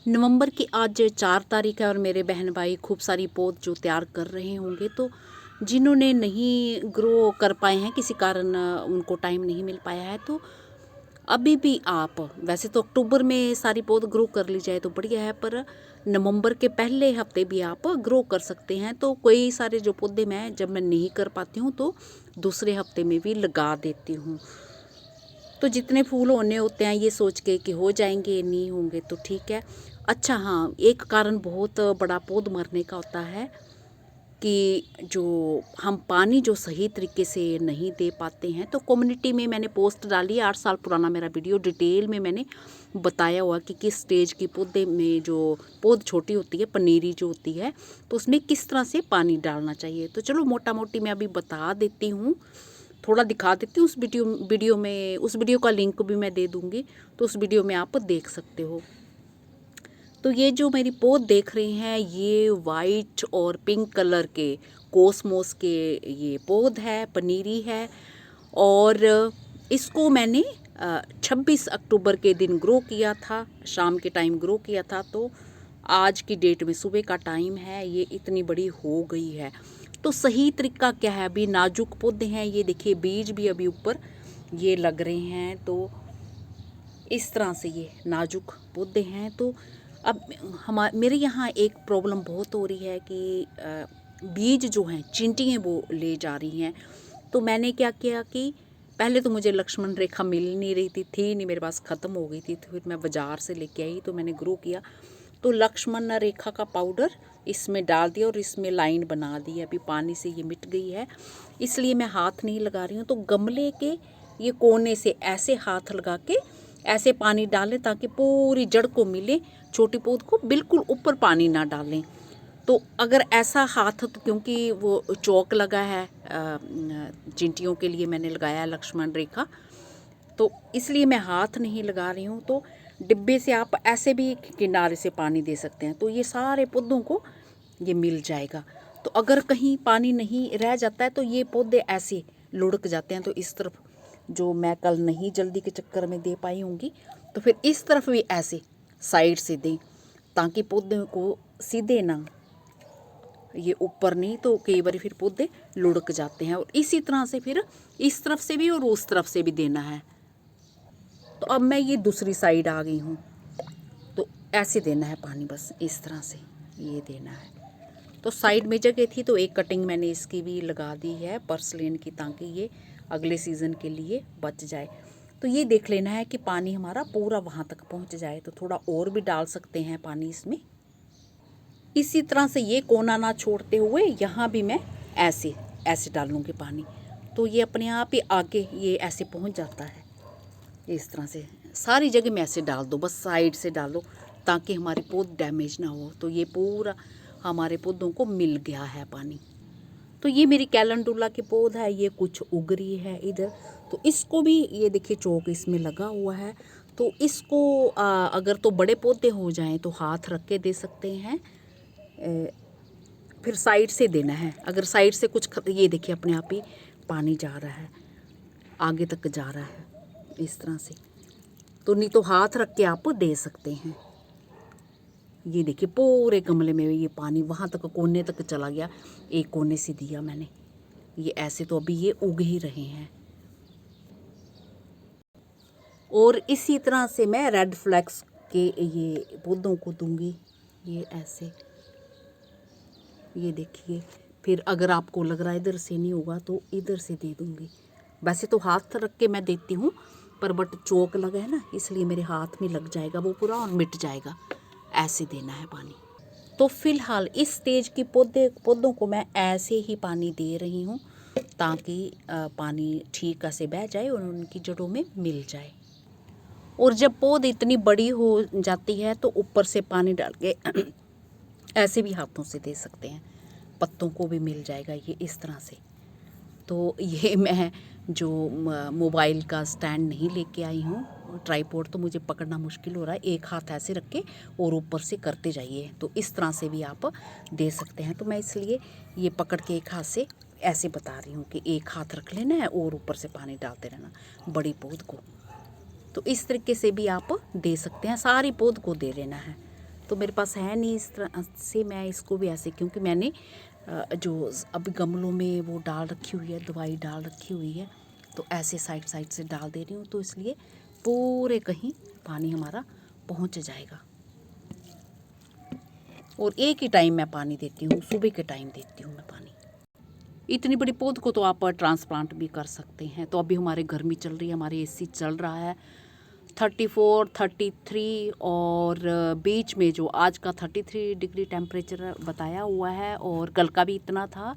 नवंबर की आज 4 तारीख है और मेरे बहन भाई खूब सारी पौध जो तैयार कर रहे होंगे, तो जिन्होंने नहीं ग्रो कर पाए हैं किसी कारण, उनको टाइम नहीं मिल पाया है, तो अभी भी आप, वैसे तो अक्टूबर में सारी पौध ग्रो कर ली जाए तो बढ़िया है, पर नवंबर के पहले हफ्ते भी आप ग्रो कर सकते हैं। तो कई सारे जो पौधे जब मैं नहीं कर पाती हूँ तो दूसरे हफ्ते में भी लगा देती हूँ। तो जितने फूल होने होते हैं ये सोच के कि हो जाएंगे, नहीं होंगे तो ठीक है। अच्छा हाँ, एक कारण बहुत बड़ा पौध मरने का होता है कि जो हम पानी जो सही तरीके से नहीं दे पाते हैं। तो कम्युनिटी में मैंने पोस्ट डाली, 8 साल पुराना मेरा वीडियो, डिटेल में मैंने बताया हुआ कि किस स्टेज की पौधे में जो पौध छोटी होती है, पनीरी जो होती है, तो उसमें किस तरह से पानी डालना चाहिए। तो चलो मोटा मोटी मैं अभी बता देती हूँ, थोड़ा दिखा देती हूँ। उस वीडियो में, उस वीडियो का लिंक भी मैं दे दूँगी, तो उस वीडियो में आप देख सकते हो। तो ये जो मेरी पौध देख रही हैं, ये वाइट और पिंक कलर के कोसमोस के ये पौध है, पनीरी है। और इसको मैंने 26 अक्टूबर के दिन ग्रो किया था, शाम के टाइम ग्रो किया था। तो आज की डेट में सुबह का टाइम है, ये इतनी बड़ी हो गई है। तो सही तरीका क्या है, अभी नाजुक पौधे हैं, ये देखिए बीज भी अभी ऊपर ये लग रहे हैं। तो इस तरह से ये नाजुक पौधे हैं। तो अब मेरे यहाँ एक प्रॉब्लम बहुत हो रही है कि बीज जो हैं, चींटियाँ वो ले जा रही हैं। तो मैंने क्या किया कि पहले तो मुझे लक्ष्मण रेखा मिल नहीं रही थी नहीं, मेरे पास ख़त्म हो गई थी। तो फिर मैं बाज़ार से लेके आई, तो मैंने ग्रो किया। तो लक्ष्मण रेखा का पाउडर इसमें डाल दिया और इसमें लाइन बना दी। अभी पानी से ये मिट गई है, इसलिए मैं हाथ नहीं लगा रही हूँ। तो गमले के ये कोने से ऐसे हाथ लगा के ऐसे पानी डालें ताकि पूरी जड़ को मिले, छोटी पौध को बिल्कुल ऊपर पानी ना डालें। तो अगर ऐसा हाथ, तो क्योंकि वो चौक लगा है, चींटियों के लिए मैंने लगाया है लक्ष्मण रेखा, तो इसलिए मैं हाथ नहीं लगा रही हूँ। तो डिब्बे से आप ऐसे भी किनारे से पानी दे सकते हैं, तो ये सारे पौधों को ये मिल जाएगा। तो अगर कहीं पानी नहीं रह जाता है तो ये पौधे ऐसे लुढ़क जाते हैं। तो इस तरफ जो मैं कल नहीं जल्दी के चक्कर में दे पाई होंगी, तो फिर इस तरफ भी ऐसे साइड से दें ताकि पौधे को सीधे ना ये ऊपर नहीं, तो कई बार फिर पौधे लुढ़क जाते हैं। और इसी तरह से फिर इस तरफ से भी और उस तरफ से भी देना है। तो अब मैं ये दूसरी साइड आ गई हूँ, तो ऐसे देना है पानी, बस इस तरह से ये देना है। तो साइड में जगह थी तो एक कटिंग मैंने इसकी भी लगा दी है पर्सलेन की, ताकि ये अगले सीज़न के लिए बच जाए। तो ये देख लेना है कि पानी हमारा पूरा वहाँ तक पहुँच जाए। तो थोड़ा और भी डाल सकते हैं पानी इसमें। इसी तरह से ये कोना ना छोड़ते हुए यहाँ भी मैं ऐसे ऐसे डालूँगी पानी, तो ये अपने आप ही आगे ये ऐसे पहुँच जाता है। इस तरह से सारी जगह में ऐसे डाल दो, बस साइड से डालो ताकि हमारी पौध डैमेज ना हो। तो ये पूरा हमारे पौधों को मिल गया है पानी। तो ये मेरी कैलेंडुला की पौध है, ये कुछ उग रही है इधर। तो इसको भी ये देखिए चौक इसमें लगा हुआ है। तो इसको अगर तो बड़े पौधे हो जाएं तो हाथ रख के दे सकते हैं, फिर साइड से देना है। अगर साइड से कुछ ये देखिए अपने आप ही पानी जा रहा है, आगे तक जा रहा है इस तरह से। तो नहीं तो हाथ रख के आप दे सकते हैं। ये देखिए पूरे गमले में ये पानी वहाँ तक कोने तक चला गया, एक कोने से दिया मैंने। ये ऐसे तो अभी ये उग ही रहे हैं। और इसी तरह से मैं रेड फ्लैक्स के ये पौधों को दूंगी, ये ऐसे। ये देखिए, फिर अगर आपको लग रहा है इधर से नहीं होगा तो इधर से दे दूंगी। वैसे तो हाथ रख के मैं देती हूँ, पर बट चौक लगा है ना, इसलिए मेरे हाथ में लग जाएगा वो पूरा और मिट जाएगा। ऐसे देना है पानी। तो फिलहाल इस स्टेज की पौधों को मैं ऐसे ही पानी दे रही हूँ ताकि पानी ठीक से बह जाए और उनकी जड़ों में मिल जाए। और जब पौध इतनी बड़ी हो जाती है तो ऊपर से पानी डाल के ऐसे भी हाथों से दे सकते हैं, पत्तों को भी मिल जाएगा ये इस तरह से। तो ये मैं जो मोबाइल का स्टैंड नहीं लेके आई हूँ, ट्राइपॉड तो मुझे पकड़ना मुश्किल हो रहा है, एक हाथ ऐसे रख के और ऊपर से करते जाइए। तो इस तरह से भी आप दे सकते हैं। तो मैं इसलिए ये पकड़ के एक हाथ से ऐसे बता रही हूँ कि एक हाथ रख लेना है और ऊपर से पानी डालते रहना बड़ी पौध को। तो इस तरीके से भी आप दे सकते हैं, सारी पौध को दे लेना है। तो मेरे पास है नहीं, इस तरह से मैं इसको भी ऐसे, क्योंकि मैंने जो अभी गमलों में वो डाल रखी हुई है, दवाई डाल रखी हुई है, तो ऐसे साइड साइड से डाल दे रही हूँ, तो इसलिए पूरे कहीं पानी हमारा पहुँच जाएगा। और एक ही टाइम मैं पानी देती हूँ, सुबह के टाइम देती हूँ मैं पानी। इतनी बड़ी पौध को तो आप ट्रांसप्लांट भी कर सकते हैं। तो अभी हमारे गर्मी चल रही है, हमारे एसी चल रहा है 34, 33, और बीच में जो आज का 33 डिग्री टेम्परेचर बताया हुआ है, और कल का भी इतना था,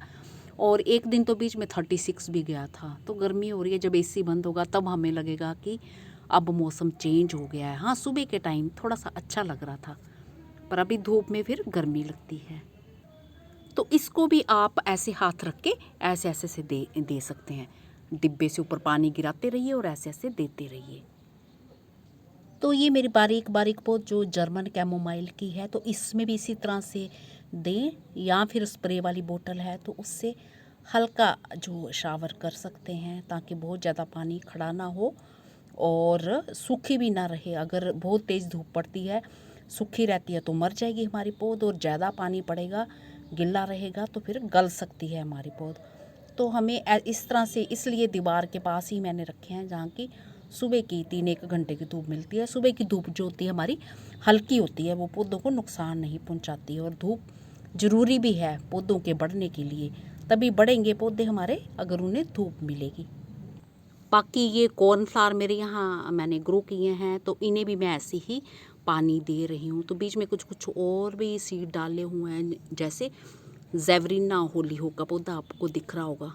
और एक दिन तो बीच में 36 भी गया था। तो गर्मी हो रही है, जब एसी बंद होगा तब हमें लगेगा कि अब मौसम चेंज हो गया है। हाँ, सुबह के टाइम थोड़ा सा अच्छा लग रहा था, पर अभी धूप में फिर गर्मी लगती है। तो इसको भी आप ऐसे हाथ रख के ऐसे ऐसे से दे सकते हैं। डिब्बे से ऊपर पानी गिराते रहिए और ऐसे ऐसे देते रहिए। तो ये मेरी बारीक बारीक पौध जो जर्मन कैमोमाइल की है, तो इसमें भी इसी तरह से दें, या फिर स्प्रे वाली बोतल है तो उससे हल्का जो शावर कर सकते हैं, ताकि बहुत ज़्यादा पानी खड़ा ना हो और सूखी भी ना रहे। अगर बहुत तेज़ धूप पड़ती है, सूखी रहती है, तो मर जाएगी हमारी पौध, और ज़्यादा पानी पड़ेगा, गिल्ला रहेगा, तो फिर गल सकती है हमारी पौध। तो हमें इस तरह से, इसलिए दीवार के पास ही मैंने रखे हैं, जहाँ की सुबह की 3-1 घंटे की धूप मिलती है। सुबह की धूप जो होती है हमारी हल्की होती है, वो पौधों को नुकसान नहीं पहुंचाती है, और धूप ज़रूरी भी है पौधों के बढ़ने के लिए, तभी बढ़ेंगे पौधे हमारे अगर उन्हें धूप मिलेगी। बाकी ये कॉर्नफ्लावर मेरे यहाँ मैंने ग्रो किए हैं, तो इन्हें भी मैं ऐसे ही पानी दे रही हूँ। तो बीच में कुछ कुछ और भी सीड डाले हुए हैं, जैसे ज़ेवरीना होलीहोक का पौधा आपको दिख रहा होगा।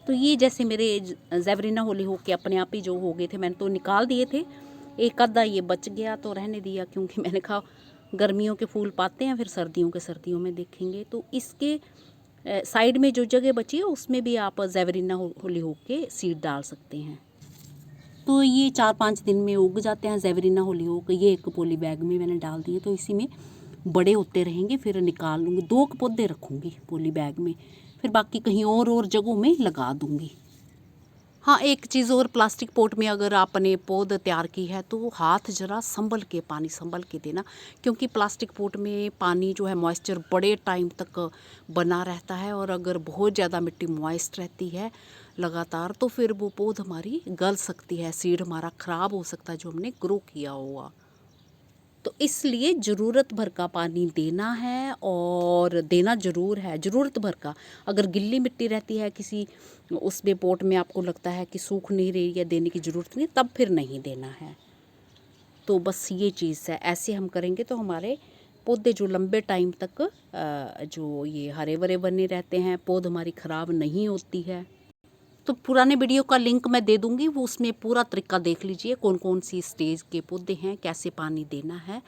तो ये जैसे मेरे ज़ेवरीना होलीहोक के अपने आप ही जो हो गए थे, मैंने तो निकाल दिए थे, एक आधा ये बच गया तो रहने दिया, क्योंकि मैंने कहा गर्मियों के फूल पाते हैं, फिर सर्दियों में देखेंगे। तो इसके साइड में जो जगह बची है उसमें भी आप ज़ेवरीना होलीहोक के सीड डाल सकते हैं। तो ये 4-5 दिन में उग जाते हैं ज़ेवरीना होलीहोक। ये एक पॉली बैग में मैंने डाल दिए, तो इसी में बड़े होते रहेंगे, फिर निकाल लूँगी। 2 पौधे रखूँगी पॉली बैग में, फिर बाकी कहीं और जगहों में लगा दूँगी। हाँ, एक चीज़ और, प्लास्टिक पॉट में अगर आपने पौध तैयार की है तो हाथ ज़रा संभल के, पानी संभल के देना, क्योंकि प्लास्टिक पॉट में पानी जो है मॉइस्चर बड़े टाइम तक बना रहता है, और अगर बहुत ज़्यादा मिट्टी मॉइस्ट रहती है लगातार, तो फिर वो पौध हमारी गल सकती है, सीड हमारा ख़राब हो सकता है जो हमने ग्रो किया हुआ। तो इसलिए ज़रूरत भर का पानी देना है, और देना ज़रूर है, ज़रूरत भर का। अगर गिल्ली मिट्टी रहती है किसी उसमें पोट में, आपको लगता है कि सूख नहीं रही है, देने की ज़रूरत नहीं, तब फिर नहीं देना है। तो बस ये चीज़ है, ऐसे हम करेंगे तो हमारे पौधे जो लंबे टाइम तक जो ये हरे भरे बने रहते हैं, पौध हमारी ख़राब नहीं होती है। तो पुराने वीडियो का लिंक मैं दे दूँगी, वो उसमें पूरा तरीका देख लीजिए, कौन कौन सी स्टेज के पौधे हैं, कैसे पानी देना है,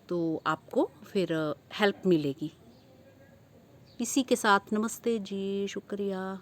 तो आपको फिर हेल्प मिलेगी। इसी के साथ नमस्ते जी, शुक्रिया।